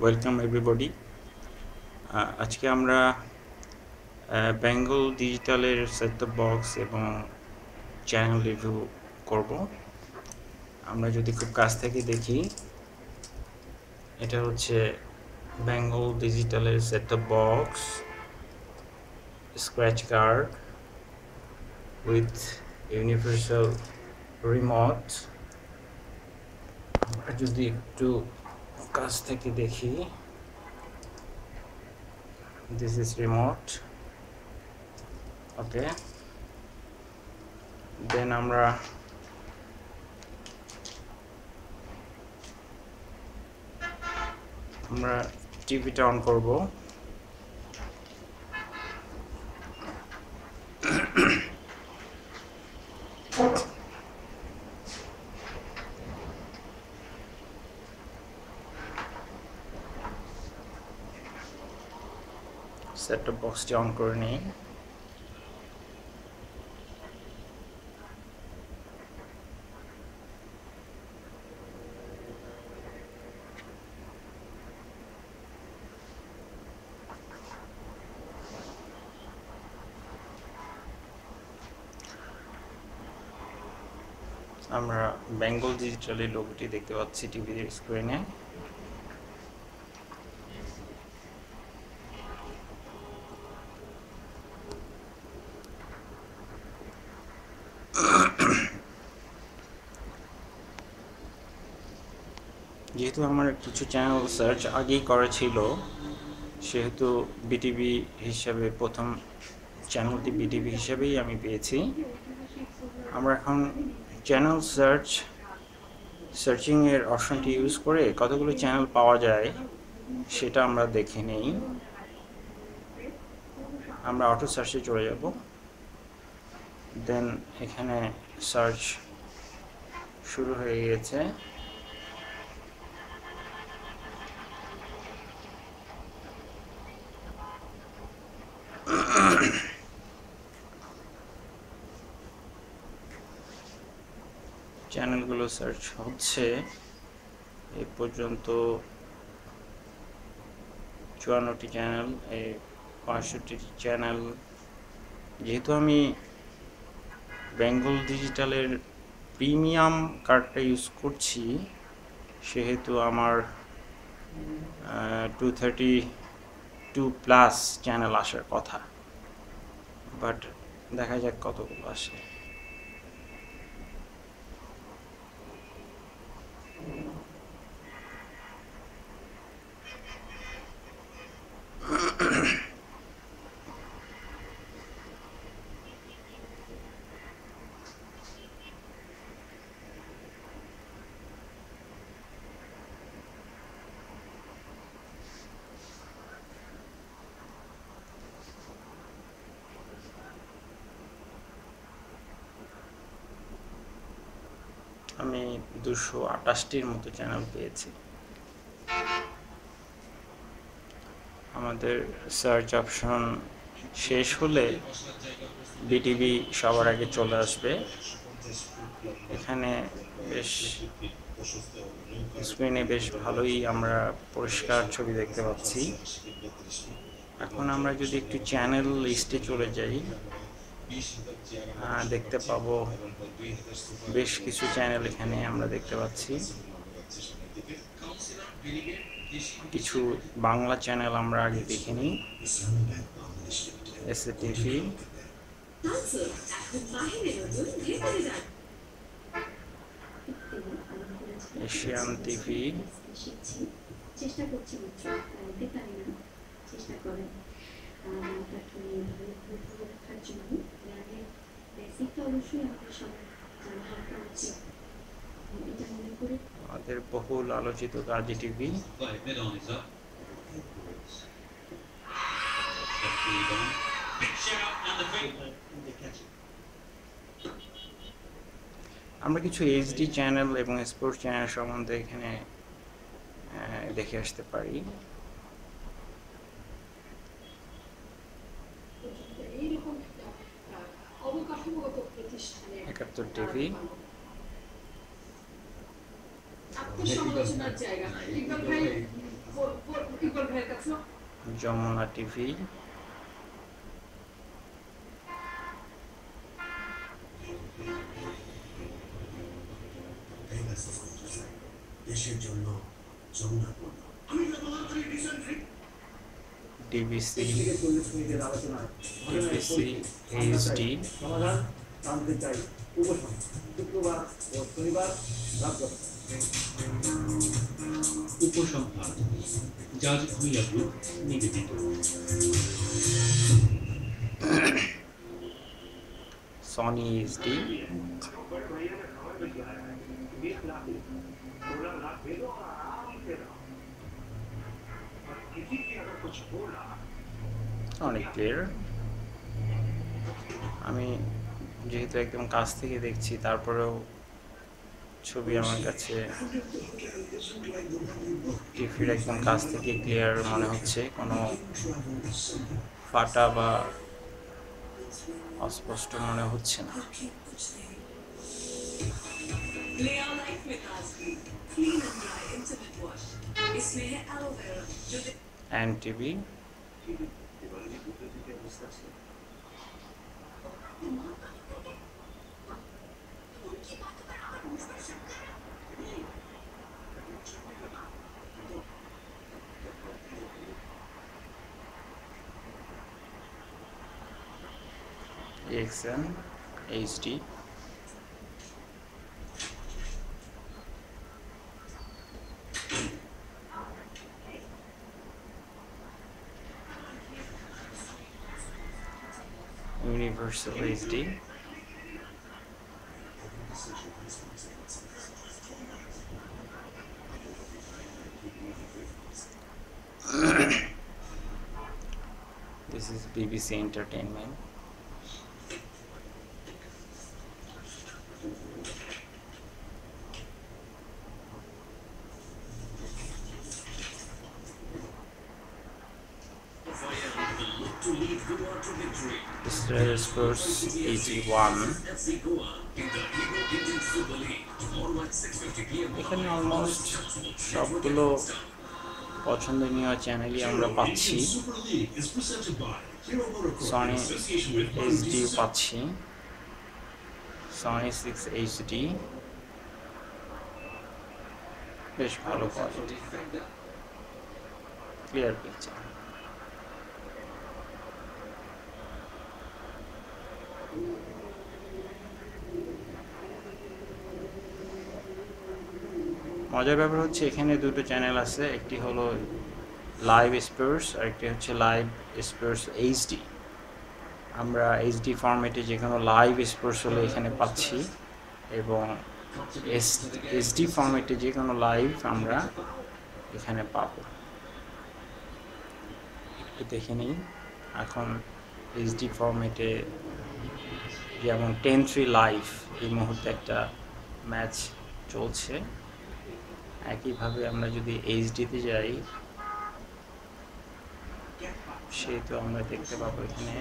Welcome everybody. আজকে আমরা বেঙ্গল ডিজিটালের সেট টপ বক্স এবং চ্যানেল রিভিউ করব। আমরা যদি খুব কাছ থেকে দেখি, এটা হচ্ছে বেঙ্গল ডিজিটালের set top box, scratch card with universal remote. আমরা যদি একটু কাছ থেকে দেখি, this is remote. Okay, then আমরা টিভিটা অন করব। সেট টপ বক্সটি অন করে নিই। আমরা বেঙ্গল ডিজিটালের লোগোটি দেখতে পাচ্ছি টিভির স্ক্রিনে। যেহেতু আমার কিছু চ্যানেল সার্চ আগেই করা ছিল, সেহেতু বিটিভি হিসাবে প্রথম চ্যানেলটি বিটিভি হিসাবেই আমি পেয়েছি। আমরা এখন চ্যানেল সার্চিংয়ের অপশনটি ইউজ করে কতগুলো চ্যানেল পাওয়া যায় সেটা আমরা দেখে নেই। আমরা অটো সার্চে চলে যাব, দেন এখানে সার্চ শুরু হয়ে গেছে। চ্যানেলগুলো সার্চ হচ্ছে, এ পর্যন্ত 54টি চ্যানেল, 65টি চ্যানেল। যেহেতু আমি বেঙ্গল ডিজিটালের প্রিমিয়াম কার্ডটা ইউজ করছি, সেহেতু আমার 232+ চ্যানেল আসার কথা, বাট দেখা যাক কতগুলো আসে। আমি 228টির মতো চ্যানেল পেয়েছি। আমাদের সার্চ অপশন শেষ হলে বিটিভি সবার আগে চলে আসবে। এখানে বেশ স্ক্রিনে বেশ ভালোই আমরা পরিষ্কার ছবি দেখতে পাচ্ছি। এখন আমরা যদি একটু চ্যানেল লিস্টে চলে যাই, দেখতে পাবো বেশ কিছু চ্যানেল এখানে আমরা দেখতে পাচ্ছি। কিছু বাংলা চ্যানেল আমরা আগে দেখে নিই। এসএটিভি, এশিয়ান টিভি, আমাদের বহুল আলোচিত গাজী টিভি, আমরা কিছু এইচডি চ্যানেল এবং স্পোর্টস চ্যানেল সম্বন্ধে এখানে দেখে আসতে পারি। Ekattor TV, Jamuna TV, DBC, DBC HD, উপসংহার জাজ ভুইয়া গ্রুপ নিবেদিত। সনি এইচডি, অনেক ক্লিয়ার। আমি যেহেতু একদম কাছ থেকে দেখছি, তারপরেও ছবি আমার কাছে টিভির একদম কাছ থেকে ক্লিয়ার মনে হচ্ছে, কোনো ফাটা বা অস্পষ্ট মনে হচ্ছে না। N TV, XN HD, universal HD, this is BBC Entertainment, Israel Sports 81। এখানে অলমোস্ট সবগুলো পছন্দনীয় চ্যানেলই আমরা পাচ্ছি। সনি এইচডি পাচ্ছি, সনি 6 এইচডি, বেশ ভালো কোয়ালিটি, ক্লিয়ার পিকচার। মজার ব্যাপার হচ্ছে এখানে দুটো চ্যানেল আছে, একটি হলো লাইভ স্পোর্টস আর একটি হচ্ছে লাইভ স্পোর্টস এইচডি। আমরা এইচডি ফরম্যাটে যে কোনো লাইভ স্পোর্টস হলে এখানে পাচ্ছি, এবং এইচডি ফরম্যাটে যে কোনো লাইভ আমরা এখানে পাব। একটু দেখে নিই এখন এইচডি ফরম্যাটে, যেমন 10-3 লাইভ এই মুহূর্তে একটা ম্যাচ চলছে। একইভাবে আমরা যদি এইচডিতে যাই, সেহেতু আমরা দেখতে পাবো এখানে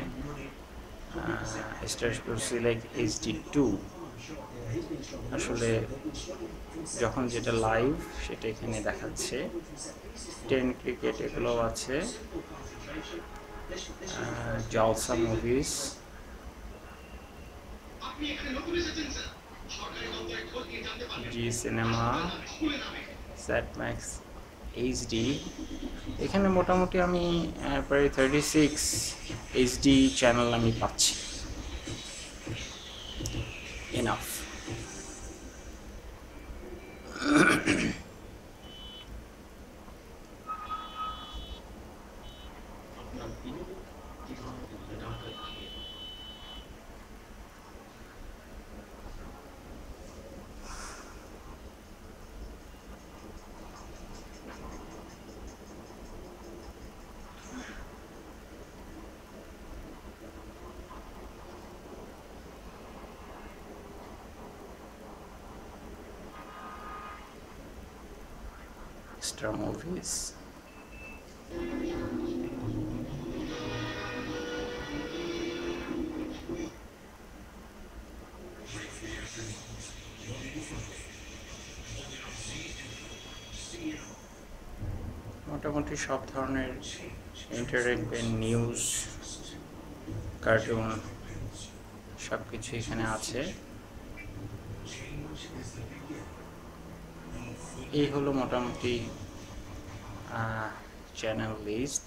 স্টার স্পোর্টস সিলেক্ট HD2। আসলে যখন যেটা লাইভ সেটা এখানে দেখাচ্ছে। 10 ক্রিকেট এগুলো আছে, জলসা মুভিজ, জি সিনেমা, স্যাটম্যাক্স এইচডি। এখানে মোটামুটি আমি প্রায় 36 এইচডি চ্যানেল আমি পাচ্ছি, এনাফ। Star movies, মোটামুটি সব ধরনের এন্টারটেনমেন্ট, নিউজ, কার্টুন সব কিছু এখানে আছে। এই হলো মোটামুটি চ্যানেল লিস্ট।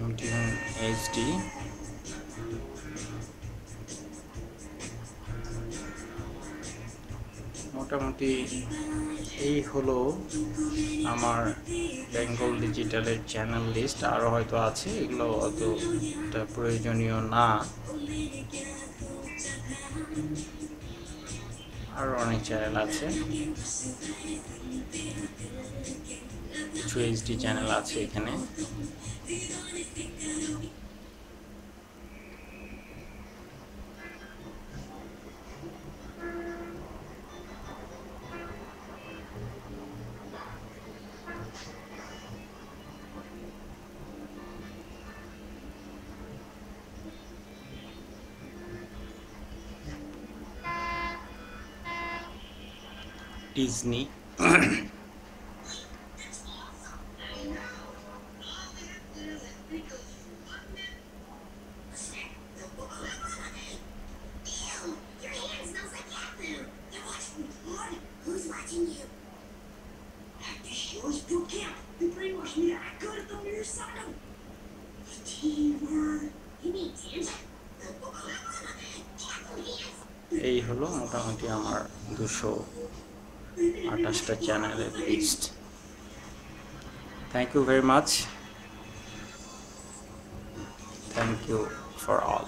MTN HD, মোটামুটি এই হলো আমার বেঙ্গল ডিজিটালের চ্যানেল লিস্ট। আরও হয়তো আছে, এগুলো অতটা প্রয়োজনীয় না, আরও অনেক চ্যানেল আছে, কিছু HD চ্যানেল আছে এখানে। ডিজনি, এই হলো মোটামুটি আমার 228টা চ্যানেলের list. Thank you very much, thank you for all.